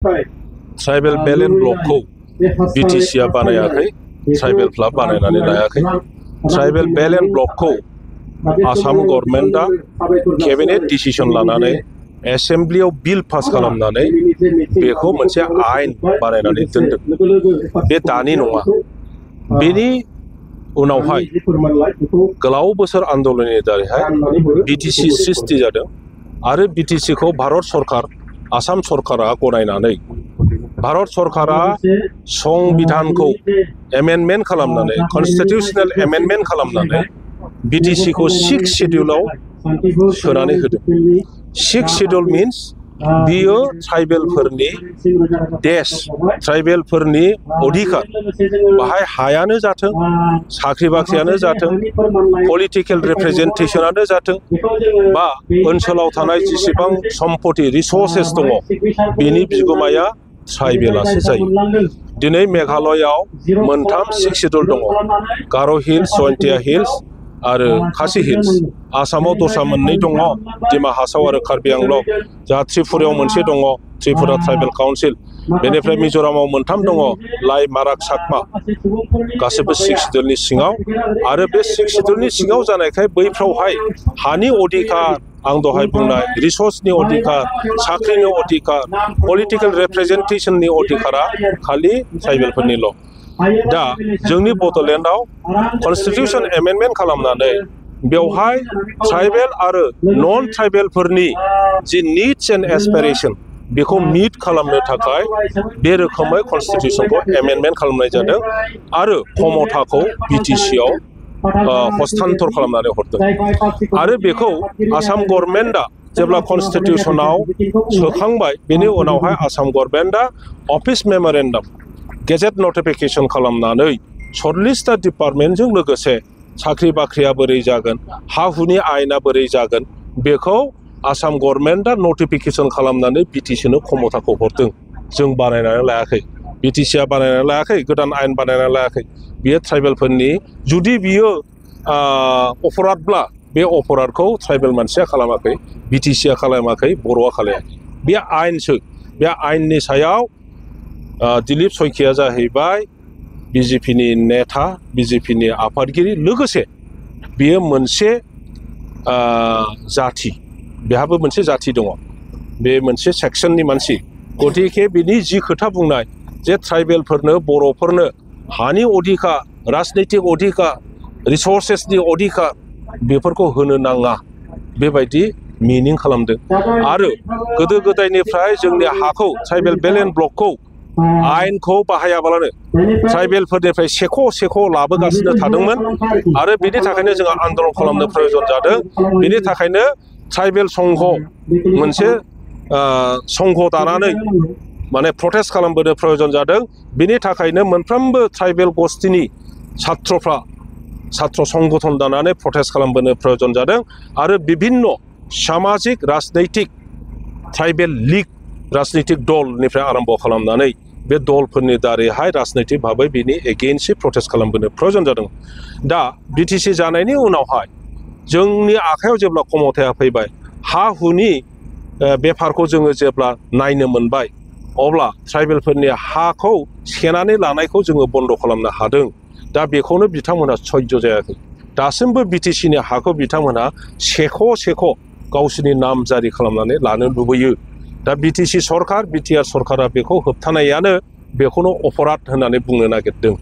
Tribal balance ब्लकखौ बिटिसिआ बानायाखै, ट्राइबेलफ्रा बानायनानै लायाखै। Tribal balance ब्लकखौ Assam गभर्नमेन्टआ केबिनेट डिसिसन लानानै एसेम्ब्लियाव बिल पास खालामनानै बेखौ मोनसे आयेन बानायनानै दोनदों। बे दानि नङा। बेनि उनावहाय गोलाव बोसोर आन्दोलननि दारैहाय बिटिसि सृष्टि जादों आरो बिटिसिखौ भारत सरकार, आसाम सरकारा गनायनानै भारत सरकारा संबिधानखौ एमेन्डमेन्ट खालामनानै, कन्स्टिटिउसनेल एमेन्डमेन्ट खालामनानै बिटिसिखौ 6 शेड्यूलाव सोनानै होदों। 6 शेड्यूल मीन्स बियो ट्राइबेलफोरनि देश, ट्राइबेलफोरनि अधिकार। बाहाय हायानो जाथों, साख्रि बाख्रियानो जाथों, पलिटिकल रिप्रेजेन्टेशनानो जाथों, बा ओनसोलाव थानाय जेसेबां सम्पति रिसोर्सेस दङ बेनि बिगोमाया ट्राइबेलासो जायो। दिनै मेघालयआव मोनथाम 6 शेड्यूल दङ, गार' हिल्स, जयन्तिया हिल्स आरो खासि हिल्स। आसामाव दस्रा मोननै दङ, डिमा हासाव आरो कार्बि आंलं। जोंहा त्रिपुरायाव मोनसे दङ, त्रिपुरा ट्राइबेल काउन्सिल। बेनिफ्राय मिज'रामाव मोनथाम दङ, लाई, माराक, चाकमा। गासैबो 6 शेड्यूलनि सिङाव। आरो बे 6 शेड्यूलनि सिङाव जानायखाय बैफ्रावहाय हानि अधिकार, आं दहाय बुंनाय रिसोर्सनि अधिकार, साख्रिनि अधिकार, पलिटिकल रिप्रेजेन्टेशननि अधिकारा खालि ट्राइबेलफोरनिल'। दा जोंनि बड'लेण्डआव कन्स्टिटिउसन एमेन्डमेन्ट खालामनानै बेवहाय ट्राइबेल आरो नन ट्राइबेलफोरनि जि निड्स एन्ड एसपिरेशन बेखौ मिट खालामनो थाखाय बे रोखोमै कन्स्टिटिउसनखौ एमेन्डमेन्ट खालामनाय जादों आरो क्षमताखौ बिटिसिआव हस्तान्तर खालामनानै हरदों। आरो बेखौ आसाम गभर्नमेन्टआ जेब्ला कन्स्टिटिउसनाव सोखांबाय, बेनि उनावहाय आसाम गभर्नमेन्टआ अफिस मेम'रेन्डाम, गेजेट नटिफिकेशन खालामनानै 40टा डिपार्टमेन्टजों लोगोसे साख्रि बाख्रिया बोरै जागोन, हा हुनि आयेना बोरै जागोन, बेखौ आसाम गभर्नमेन्टआ नटिफिकेशन खालामनानै बिटिसिनो क्षमताखौ हरदों। जों बानायनानै लायाखै, बिटिसिआ बानायनानै लायाखै, गोदान आयेन बानायनानै लायाखै। बियो ट्राइबेलफोरनि, जुदि बियो अपराधब्ला बे अपराधखौ ट्राइबेल मानसिया खालामाखै, बिटिसिआ खालामाखै, बर'आ खालामाखै। बे आयेनसो। बे आयेननि सायाव दिलीप शइकिया जाहैबाय बिजेपिनि नेता, बिजेपिनि आफादगिरि, लोगोसे बियो मोनसे जाथि, बेहाबो मोनसे जाथि दङ, बे मोनसे सेक्सननि मानसि। गतिके बिनि जि खोथा बुंनाय जे ट्राइबेलफोरनो, बर'फोरनो हानि अधिकार, राजनैतिक अधिकार, रिसोर्सेसनि अधिकार बेफोरखौ होनो नाङा, बेबायदि मिनिं खालामदों। आरो गोदो गोदायनिफ्राय जोंनि हाखौ, ट्राइबेल बेलेन्स ब्लकखौ आयेनखौ बाहायाबालानो ट्राइबेलफोरनिफ्राय सेख' लाबोगासिनो थादोंमोन। आरो बेनि थाखायनो जोंहा आन्दोलन खालामनो प्रयोजन जादों। बेनि थाखायनो ट्राइबेल संघ, मोनसे संघ दानानै माने प्रटेस्ट खालामबोनो प्रयोजन जादों। बेनि थाखायनो मोनफ्रोमबो ट्राइबेल गस्टिनि छात्रफ्रा छात्र संगठन दानानै प्रटेस्ट खालामबोनो प्रयोजन जादों। आरो बिभिन्न सामाजिक, राजनैतिक ट्राइबेल लीग, राजनैतिक दलनिफ्राय आरम्भ खालामनानै बे दलफोरनि दारैहाय राजनैतिक भाबै बिनि एगेइन्स्टै प्रटेस्ट खालामबोनो प्रयोजन जादों। दा बिटिसि जानायनि उनावहाय जोंनि आखायाव जेब्ला क्षमताया फैबाय, हा हुनि बेफारखौ जोङो जेब्ला नायनो मोनबाय, अब्ला ट्राइबेलफोरनि हाखौ सेनानै लानायखौ जोङो बन्द खालामनो हादों। दा बेखौनो बिथांमोना सह्य जायाखै। दासिमबो बिटिसिनि हाखौ बिथांमोना सेख' गावसोरनि नाम जारि खालामनानै लानो लुबैयो। दा बिटिसि सरकार, बिटिआर सरकारा बेखौ होबथानायानो बेखौनो अपराध होननानै बुंनो नागिरदों।